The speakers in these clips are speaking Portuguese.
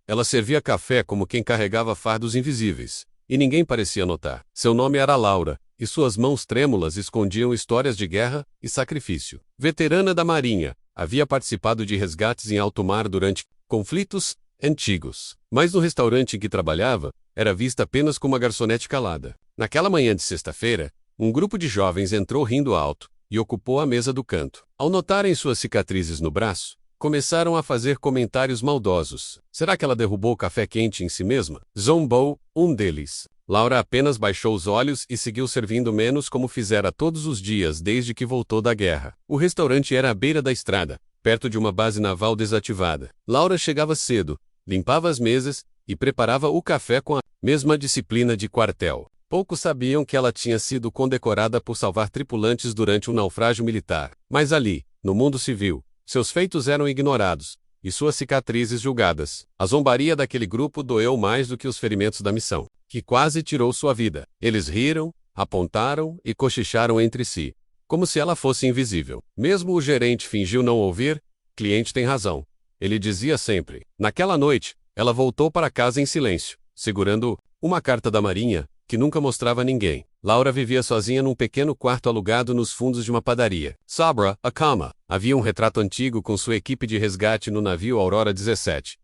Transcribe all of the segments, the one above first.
Ela servia café como quem carregava fardos invisíveis, e ninguém parecia notar. Seu nome era Laura, e suas mãos trêmulas escondiam histórias de guerra e sacrifício. Veterana da Marinha, havia participado de resgates em alto mar durante conflitos antigos. Mas no restaurante em que trabalhava, era vista apenas como uma garçonete calada. Naquela manhã de sexta-feira, um grupo de jovens entrou rindo alto e ocupou a mesa do canto. Ao notarem suas cicatrizes no braço, começaram a fazer comentários maldosos. Será que ela derrubou o café quente em si mesma? Zombou um deles. Laura apenas baixou os olhos e seguiu servindo menos como fizera todos os dias desde que voltou da guerra. O restaurante era à beira da estrada, perto de uma base naval desativada. Laura chegava cedo, limpava as mesas e preparava o café com a mesma disciplina de quartel. Poucos sabiam que ela tinha sido condecorada por salvar tripulantes durante um naufrágio militar. Mas ali, no mundo civil, seus feitos eram ignorados, e suas cicatrizes julgadas. A zombaria daquele grupo doeu mais do que os ferimentos da missão, que quase tirou sua vida. Eles riram, apontaram e cochicharam entre si, como se ela fosse invisível. Mesmo o gerente fingiu não ouvir. Cliente tem razão, ele dizia sempre. Naquela noite, ela voltou para casa em silêncio, segurando uma carta da Marinha, que nunca mostrava a ninguém. Laura vivia sozinha num pequeno quarto alugado nos fundos de uma padaria. Sabra, a cama. Havia um retrato antigo com sua equipe de resgate no navio Aurora 17.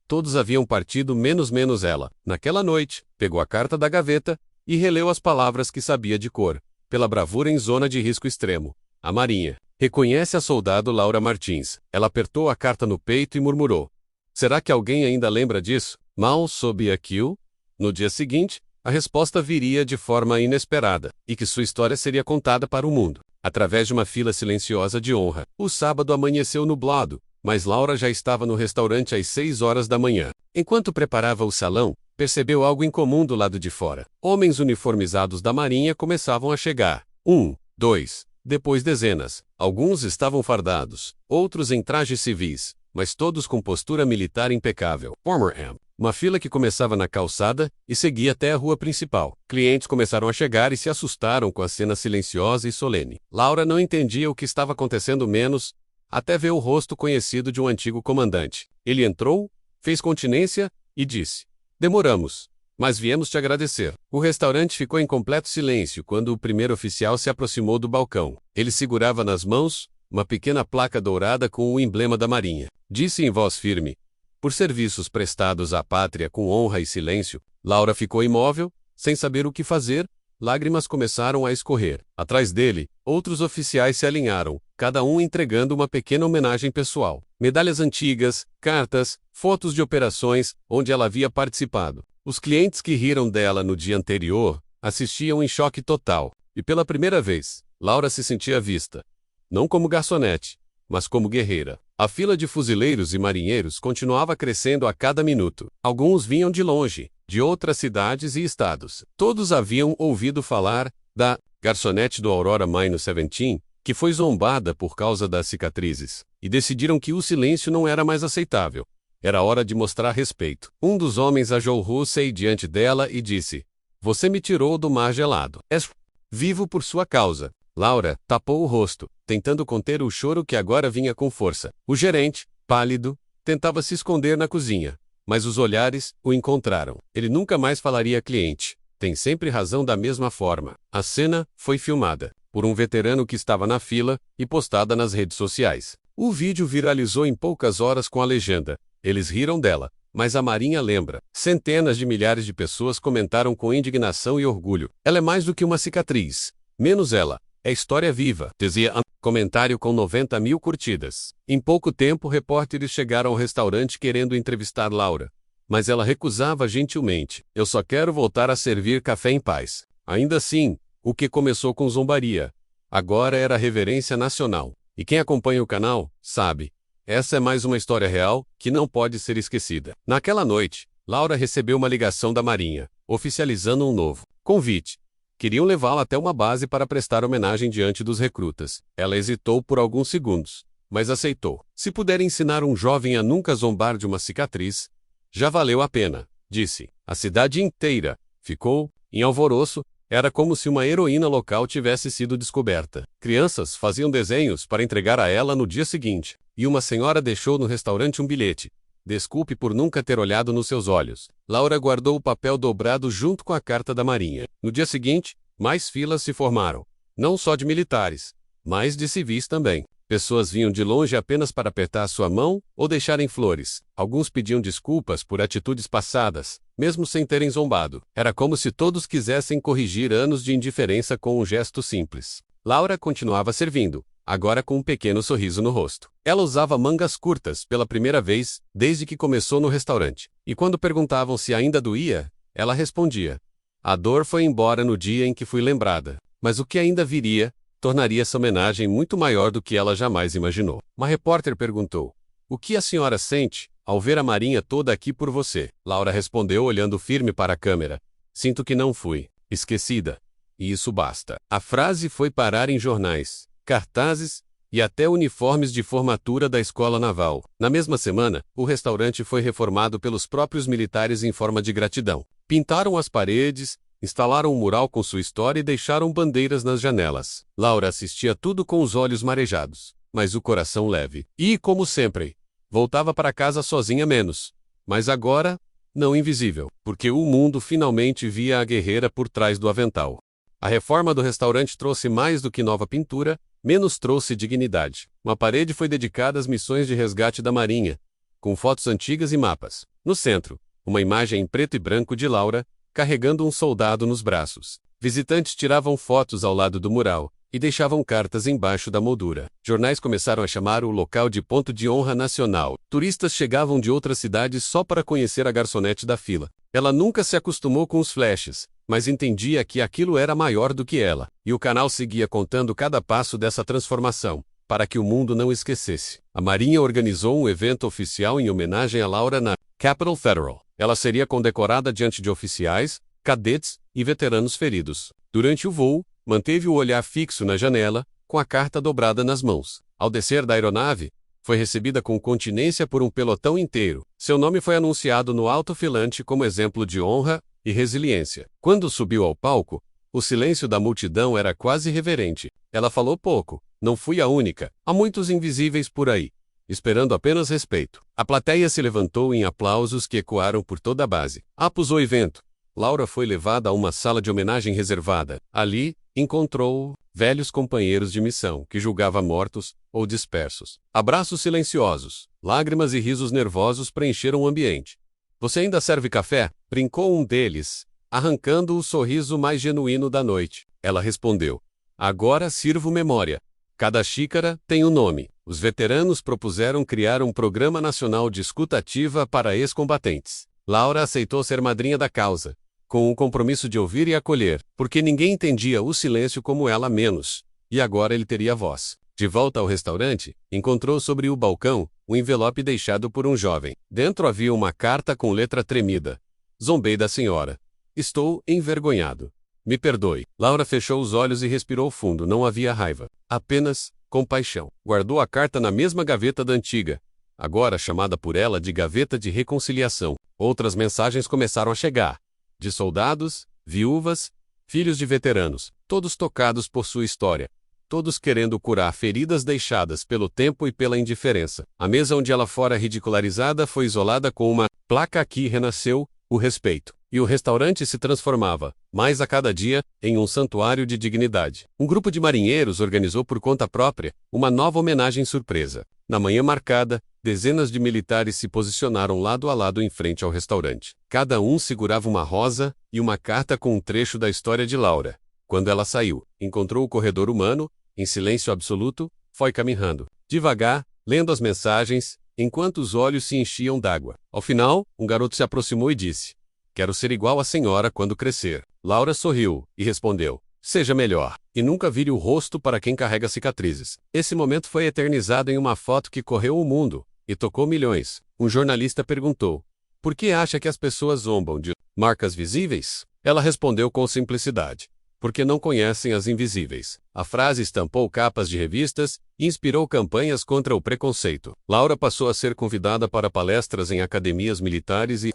Todos haviam partido menos ela. Naquela noite, pegou a carta da gaveta e releu as palavras que sabia de cor. Pela bravura em zona de risco extremo. A Marinha. Reconhece a soldado Laura Martins. Ela apertou a carta no peito e murmurou. Será que alguém ainda lembra disso? Mal soube aquilo. No dia seguinte, a resposta viria de forma inesperada, e que sua história seria contada para o mundo, através de uma fila silenciosa de honra. O sábado amanheceu nublado, mas Laura já estava no restaurante às 6 horas da manhã. Enquanto preparava o salão, percebeu algo incomum do lado de fora. Homens uniformizados da Marinha começavam a chegar. 1, 2, depois dezenas. Alguns estavam fardados, outros em trajes civis, mas todos com postura militar impecável. Formerham. Uma fila que começava na calçada e seguia até a rua principal. Clientes começaram a chegar e se assustaram com a cena silenciosa e solene. Laura não entendia o que estava acontecendo menos, até ver o rosto conhecido de um antigo comandante. Ele entrou, fez continência e disse: "Demoramos, mas viemos te agradecer." O restaurante ficou em completo silêncio quando o primeiro oficial se aproximou do balcão. Ele segurava nas mãos uma pequena placa dourada com o emblema da Marinha. Disse em voz firme: "Por serviços prestados à pátria com honra e silêncio." Laura ficou imóvel, sem saber o que fazer. Lágrimas começaram a escorrer. Atrás dele, outros oficiais se alinharam, cada um entregando uma pequena homenagem pessoal. Medalhas antigas, cartas, fotos de operações onde ela havia participado. Os clientes que riram dela no dia anterior assistiam em choque total. E pela primeira vez, Laura se sentia vista. Não como garçonete, mas como guerreira. A fila de fuzileiros e marinheiros continuava crescendo a cada minuto. Alguns vinham de longe, de outras cidades e estados. Todos haviam ouvido falar da garçonete do Aurora 17, que foi zombada por causa das cicatrizes, e decidiram que o silêncio não era mais aceitável. Era hora de mostrar respeito. Um dos homens ajoelhou-se diante dela e disse: "Você me tirou do mar gelado. És vivo por sua causa." Laura tapou o rosto, tentando conter o choro que agora vinha com força. O gerente, pálido, tentava se esconder na cozinha, mas os olhares o encontraram. Ele nunca mais falaria a cliente. Tem sempre razão da mesma forma. A cena foi filmada por um veterano que estava na fila e postada nas redes sociais. O vídeo viralizou em poucas horas com a legenda: "Eles riram dela, mas a Marinha lembra." Centenas de milhares de pessoas comentaram com indignação e orgulho: "Ela é mais do que uma cicatriz. Menos ela. É história viva", dizia um comentário com 90 mil curtidas. Em pouco tempo, repórteres chegaram ao restaurante querendo entrevistar Laura, mas ela recusava gentilmente. "Eu só quero voltar a servir café em paz." Ainda assim, o que começou com zombaria, agora era reverência nacional. E quem acompanha o canal, sabe, essa é mais uma história real, que não pode ser esquecida. Naquela noite, Laura recebeu uma ligação da Marinha, oficializando um novo convite. Queriam levá-la até uma base para prestar homenagem diante dos recrutas. Ela hesitou por alguns segundos, mas aceitou. "Se puder ensinar um jovem a nunca zombar de uma cicatriz, já valeu a pena", disse. A cidade inteira ficou em alvoroço. Era como se uma heroína local tivesse sido descoberta. Crianças faziam desenhos para entregar a ela no dia seguinte, e uma senhora deixou no restaurante um bilhete, Desculpe por nunca ter olhado nos seus olhos. Laura guardou o papel dobrado junto com a carta da Marinha. No dia seguinte, mais filas se formaram. Não só de militares, mas de civis também. Pessoas vinham de longe apenas para apertar sua mão ou deixarem flores. Alguns pediam desculpas por atitudes passadas, mesmo sem terem zombado. Era como se todos quisessem corrigir anos de indiferença com um gesto simples. Laura continuava servindo, agora com um pequeno sorriso no rosto. Ela usava mangas curtas pela primeira vez desde que começou no restaurante. E quando perguntavam se ainda doía, ela respondia: "A dor foi embora no dia em que fui lembrada, mas o que ainda viria tornaria essa homenagem muito maior do que ela jamais imaginou." Uma repórter perguntou: "O que a senhora sente ao ver a Marinha toda aqui por você?" Laura respondeu olhando firme para a câmera: "Sinto que não fui esquecida. E isso basta." A frase foi parar em jornais, cartazes e até uniformes de formatura da Escola Naval. Na mesma semana, o restaurante foi reformado pelos próprios militares em forma de gratidão. Pintaram as paredes, instalaram um mural com sua história e deixaram bandeiras nas janelas. Laura assistia tudo com os olhos marejados, mas o coração leve. E, como sempre, voltava para casa sozinha menos. Mas agora, não invisível, porque o mundo finalmente via a guerreira por trás do avental. A reforma do restaurante trouxe mais do que nova pintura, menos trouxe dignidade. Uma parede foi dedicada às missões de resgate da Marinha, com fotos antigas e mapas. No centro, uma imagem em preto e branco de Laura, carregando um soldado nos braços. Visitantes tiravam fotos ao lado do mural e deixavam cartas embaixo da moldura. Jornais começaram a chamar o local de ponto de honra nacional. Turistas chegavam de outras cidades só para conhecer a garçonete da fila. Ela nunca se acostumou com os flashes, mas entendia que aquilo era maior do que ela, e o canal seguia contando cada passo dessa transformação, para que o mundo não esquecesse. A Marinha organizou um evento oficial em homenagem a Laura na Capitol Federal. Ela seria condecorada diante de oficiais, cadetes e veteranos feridos. Durante o voo, manteve o olhar fixo na janela, com a carta dobrada nas mãos. Ao descer da aeronave, foi recebida com continência por um pelotão inteiro. Seu nome foi anunciado no alto-falante como exemplo de honra e resiliência. Quando subiu ao palco, o silêncio da multidão era quase reverente. Ela falou pouco. "Não fui a única. Há muitos invisíveis por aí, esperando apenas respeito." A plateia se levantou em aplausos que ecoaram por toda a base. Após o evento, Laura foi levada a uma sala de homenagem reservada. Ali, encontrou velhos companheiros de missão que julgava mortos ou dispersos. Abraços silenciosos, lágrimas e risos nervosos preencheram o ambiente. "Você ainda serve café?" brincou um deles, arrancando o sorriso mais genuíno da noite. Ela respondeu: "Agora sirvo memória. Cada xícara tem um nome." Os veteranos propuseram criar um programa nacional de escuta ativa para ex-combatentes. Laura aceitou ser madrinha da causa, com o compromisso de ouvir e acolher, porque ninguém entendia o silêncio como ela menos, e agora ele teria voz. De volta ao restaurante, encontrou sobre o balcão um envelope deixado por um jovem. Dentro havia uma carta com letra tremida. "Zombei da senhora. Estou envergonhado. Me perdoe." Laura fechou os olhos e respirou fundo. Não havia raiva, apenas compaixão. Guardou a carta na mesma gaveta da antiga, agora chamada por ela de gaveta de reconciliação. Outras mensagens começaram a chegar, de soldados, viúvas, filhos de veteranos, todos tocados por sua história, todos querendo curar feridas deixadas pelo tempo e pela indiferença. A mesa onde ela fora ridicularizada foi isolada com uma placa: "Aqui renasceu o respeito." E o restaurante se transformava, mais a cada dia, em um santuário de dignidade. Um grupo de marinheiros organizou por conta própria uma nova homenagem surpresa. Na manhã marcada, dezenas de militares se posicionaram lado a lado em frente ao restaurante. Cada um segurava uma rosa e uma carta com um trecho da história de Laura. Quando ela saiu, encontrou o corredor humano, em silêncio absoluto, foi caminhando, devagar, lendo as mensagens, enquanto os olhos se enchiam d'água. Ao final, um garoto se aproximou e disse: "Quero ser igual à senhora quando crescer." Laura sorriu e respondeu: "Seja melhor, e nunca vire o rosto para quem carrega cicatrizes." Esse momento foi eternizado em uma foto que correu o mundo e tocou milhões. Um jornalista perguntou: "Por que acha que as pessoas zombam de marcas visíveis?" Ela respondeu com simplicidade: "Porque não conhecem as invisíveis." A frase estampou capas de revistas e inspirou campanhas contra o preconceito. Laura passou a ser convidada para palestras em academias militares e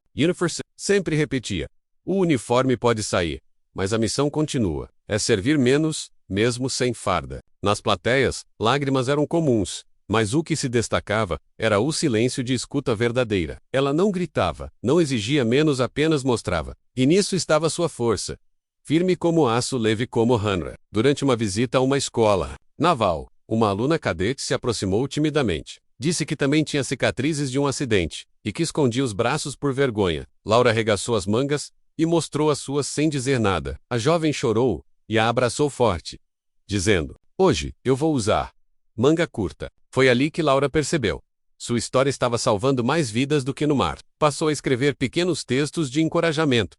sempre repetia: "O uniforme pode sair, mas a missão continua. É servir menos, mesmo sem farda." Nas plateias, lágrimas eram comuns, Mas o que se destacava era o silêncio de escuta verdadeira. Ela não gritava, não exigia menos, apenas mostrava. E nisso estava sua força. Firme como aço, leve como ranra. Durante uma visita a uma escola naval, uma aluna cadete se aproximou timidamente. Disse que também tinha cicatrizes de um acidente, e que escondia os braços por vergonha. Laura arregaçou as mangas e mostrou as suas sem dizer nada. A jovem chorou e a abraçou forte, dizendo: "Hoje, eu vou usar manga curta." Foi ali que Laura percebeu. Sua história estava salvando mais vidas do que no mar. Passou a escrever pequenos textos de encorajamento,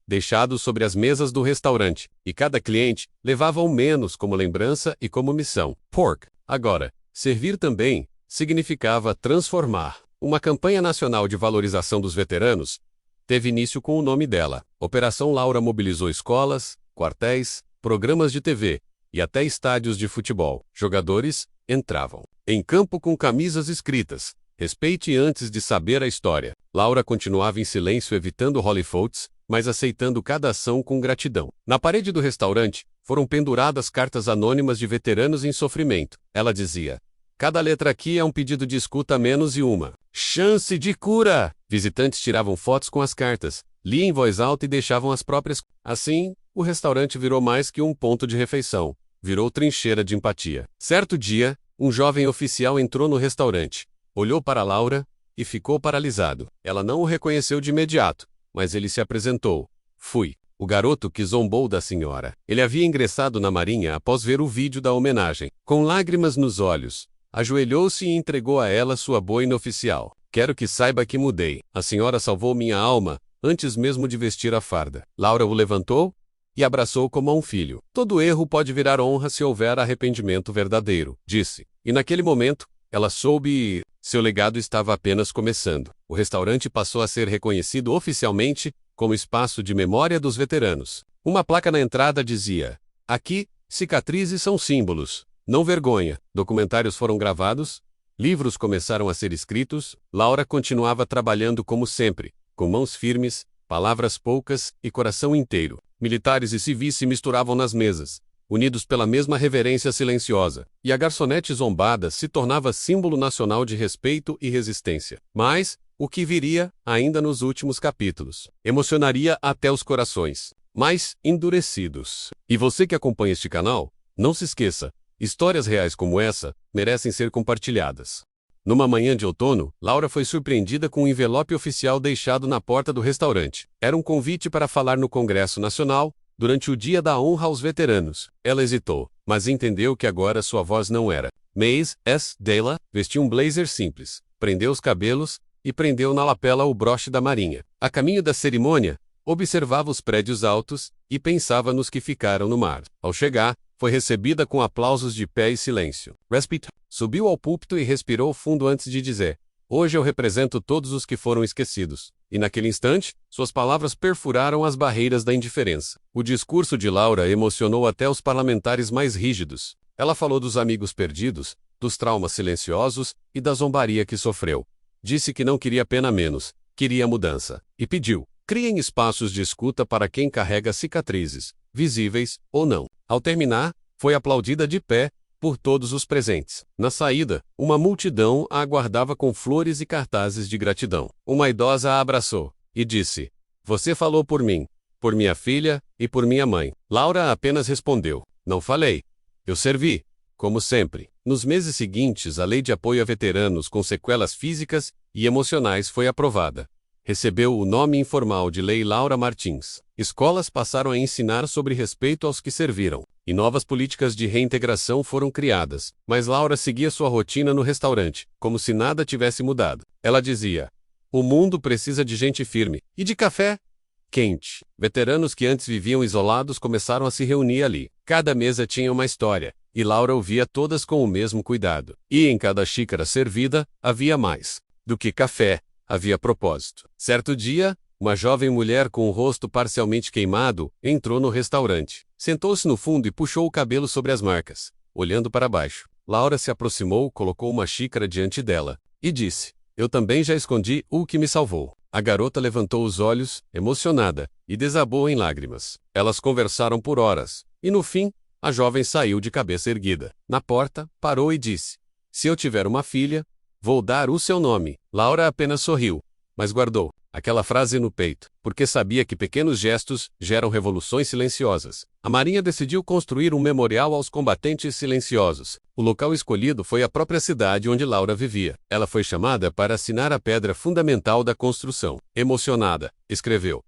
deixados sobre as mesas do restaurante, e cada cliente levava um menos como lembrança e como missão. Pork. Agora, servir também significava transformar. Uma campanha nacional de valorização dos veteranos teve início com o nome dela. Operação Laura mobilizou escolas, quartéis, programas de TV e até estádios de futebol. Jogadores entravam em campo com camisas escritas: "Respeite antes de saber a história." Laura continuava em silêncio, evitando holofotes, mas aceitando cada ação com gratidão. Na parede do restaurante, foram penduradas cartas anônimas de veteranos em sofrimento. Ela dizia: "Cada letra aqui é um pedido de escuta a menos e uma chance de cura." Visitantes tiravam fotos com as cartas, liam em voz alta e deixavam as próprias. Assim, o restaurante virou mais que um ponto de refeição. Virou trincheira de empatia. Certo dia, um jovem oficial entrou no restaurante, olhou para Laura e ficou paralisado. Ela não o reconheceu de imediato, mas ele se apresentou. "Fui o garoto que zombou da senhora." Ele havia ingressado na Marinha após ver o vídeo da homenagem. Com lágrimas nos olhos, ajoelhou-se e entregou a ela sua boina oficial. "Quero que saiba que mudei. A senhora salvou minha alma antes mesmo de vestir a farda." Laura o levantou e abraçou como a um filho. "Todo erro pode virar honra se houver arrependimento verdadeiro", disse. E naquele momento, ela soube seu legado estava apenas começando. O restaurante passou a ser reconhecido oficialmente como espaço de memória dos veteranos. Uma placa na entrada dizia: "Aqui, cicatrizes são símbolos, não vergonha." Documentários foram gravados, livros começaram a ser escritos. Laura continuava trabalhando como sempre, com mãos firmes, palavras poucas e coração inteiro. Militares e civis se misturavam nas mesas, unidos pela mesma reverência silenciosa, e a garçonete zombada se tornava símbolo nacional de respeito e resistência. Mas o que viria, ainda nos últimos capítulos, emocionaria até os corações mais endurecidos. E você que acompanha este canal, não se esqueça, histórias reais como essa merecem ser compartilhadas. Numa manhã de outono, Laura foi surpreendida com um envelope oficial deixado na porta do restaurante. Era um convite para falar no Congresso Nacional, durante o Dia da Honra aos Veteranos. Ela hesitou, mas entendeu que agora sua voz não era. Mays S. Dela vestia um blazer simples, prendeu os cabelos e prendeu na lapela o broche da Marinha. A caminho da cerimônia, observava os prédios altos e pensava nos que ficaram no mar. Ao chegar, foi recebida com aplausos de pé e silêncio. Respite. Subiu ao púlpito e respirou fundo antes de dizer: "Hoje eu represento todos os que foram esquecidos." E naquele instante, suas palavras perfuraram as barreiras da indiferença. O discurso de Laura emocionou até os parlamentares mais rígidos. Ela falou dos amigos perdidos, dos traumas silenciosos e da zombaria que sofreu. Disse que não queria pena menos, queria mudança. E pediu: "Criem espaços de escuta para quem carrega cicatrizes, visíveis ou não." Ao terminar, foi aplaudida de pé por todos os presentes. Na saída, uma multidão a aguardava com flores e cartazes de gratidão. Uma idosa a abraçou e disse: "Você falou por mim, por minha filha e por minha mãe." Laura apenas respondeu: "Não falei. Eu servi." Como sempre, nos meses seguintes, a Lei de Apoio a Veteranos com Sequelas Físicas e Emocionais foi aprovada. Recebeu o nome informal de Lei Laura Martins. Escolas passaram a ensinar sobre respeito aos que serviram, e novas políticas de reintegração foram criadas. Mas Laura seguia sua rotina no restaurante, como se nada tivesse mudado. Ela dizia: "O mundo precisa de gente firme e de café quente." Veteranos que antes viviam isolados começaram a se reunir ali. Cada mesa tinha uma história, e Laura ouvia todas com o mesmo cuidado. E em cada xícara servida, havia mais do que café. Havia propósito. Certo dia, uma jovem mulher com o rosto parcialmente queimado entrou no restaurante. Sentou-se no fundo e puxou o cabelo sobre as marcas, olhando para baixo. Laura se aproximou, colocou uma xícara diante dela e disse: "Eu também já escondi o que me salvou." A garota levantou os olhos, emocionada, e desabou em lágrimas. Elas conversaram por horas, e no fim, a jovem saiu de cabeça erguida. Na porta, parou e disse: Se eu tiver uma filha, vou dar o seu nome. Laura apenas sorriu, mas guardou aquela frase no peito, porque sabia que pequenos gestos geram revoluções silenciosas. A Marinha decidiu construir um memorial aos combatentes silenciosos. O local escolhido foi a própria cidade onde Laura vivia. Ela foi chamada para assinar a pedra fundamental da construção. Emocionada, escreveu: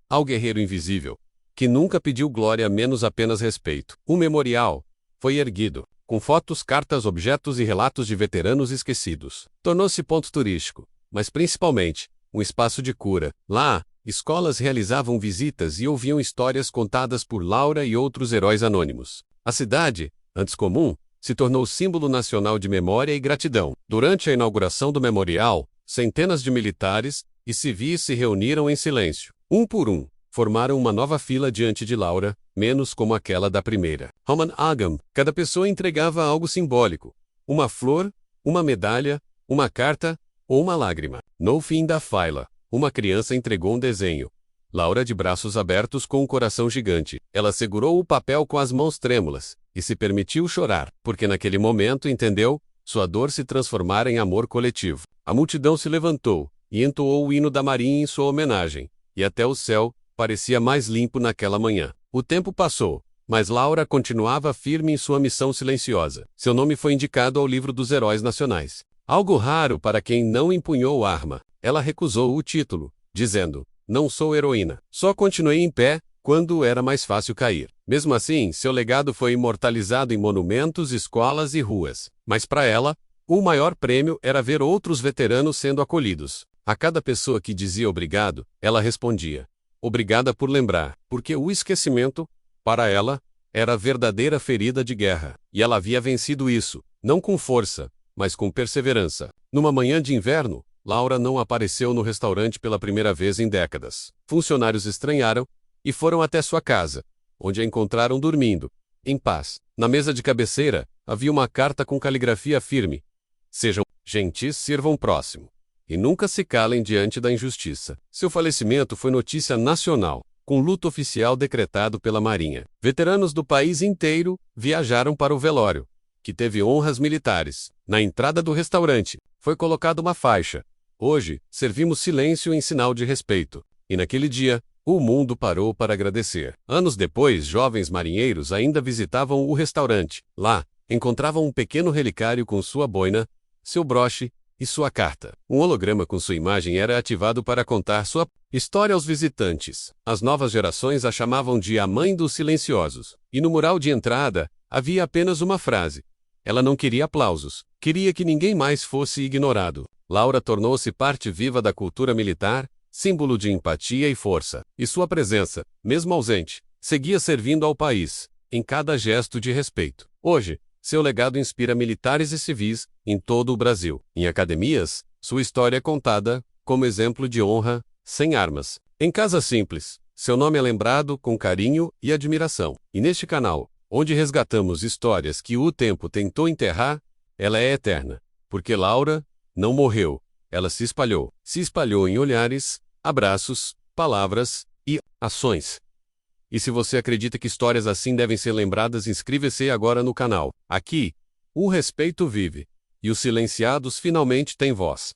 ao guerreiro invisível, que nunca pediu glória menos apenas respeito. O memorial foi erguido, com fotos, cartas, objetos e relatos de veteranos esquecidos. Tornou-se ponto turístico, mas principalmente um espaço de cura. Lá, escolas realizavam visitas e ouviam histórias contadas por Laura e outros heróis anônimos. A cidade, antes comum, se tornou símbolo nacional de memória e gratidão. Durante a inauguração do memorial, centenas de militares e civis se reuniram em silêncio. Um por um, formaram uma nova fila diante de Laura, menos como aquela da primeira. Roman Agam, cada pessoa entregava algo simbólico: uma flor, uma medalha, uma carta ou uma lágrima. No fim da fila, uma criança entregou um desenho. Laura, de braços abertos com um coração gigante. Ela segurou o papel com as mãos trêmulas e se permitiu chorar, porque naquele momento entendeu sua dor se transformar em amor coletivo. A multidão se levantou e entoou o hino da Marinha em sua homenagem, e até o céu parecia mais limpo naquela manhã. O tempo passou, mas Laura continuava firme em sua missão silenciosa. Seu nome foi indicado ao livro dos heróis nacionais. Algo raro para quem não empunhou arma. Ela recusou o título, dizendo: não sou heroína. Só continuei em pé quando era mais fácil cair. Mesmo assim, seu legado foi imortalizado em monumentos, escolas e ruas. Mas para ela, o maior prêmio era ver outros veteranos sendo acolhidos. A cada pessoa que dizia obrigado, ela respondia: obrigada por lembrar, porque o esquecimento, para ela, era a verdadeira ferida de guerra. E ela havia vencido isso, não com força, mas com perseverança. Numa manhã de inverno, Laura não apareceu no restaurante pela primeira vez em décadas. Funcionários estranharam e foram até sua casa, onde a encontraram dormindo, em paz. Na mesa de cabeceira, havia uma carta com caligrafia firme: sejam gentis, sirvam próximo, e nunca se calem diante da injustiça. Seu falecimento foi notícia nacional, com luto oficial decretado pela Marinha. Veteranos do país inteiro viajaram para o velório, que teve honras militares. Na entrada do restaurante, foi colocada uma faixa: hoje, servimos silêncio em sinal de respeito. E naquele dia, o mundo parou para agradecer. Anos depois, jovens marinheiros ainda visitavam o restaurante. Lá, encontravam um pequeno relicário com sua boina, seu broche e sua carta. Um holograma com sua imagem era ativado para contar sua história aos visitantes. As novas gerações a chamavam de a Mãe dos Silenciosos. E no mural de entrada, havia apenas uma frase: ela não queria aplausos, queria que ninguém mais fosse ignorado. Laura tornou-se parte viva da cultura militar, símbolo de empatia e força. E sua presença, mesmo ausente, seguia servindo ao país, em cada gesto de respeito. Hoje, seu legado inspira militares e civis em todo o Brasil. Em academias, sua história é contada como exemplo de honra, sem armas. Em casas simples, seu nome é lembrado com carinho e admiração. E neste canal, onde resgatamos histórias que o tempo tentou enterrar, ela é eterna. Porque Laura não morreu, ela se espalhou. Se espalhou em olhares, abraços, palavras e ações. E se você acredita que histórias assim devem ser lembradas, inscreva-se agora no canal. Aqui, o respeito vive, e os silenciados finalmente têm voz.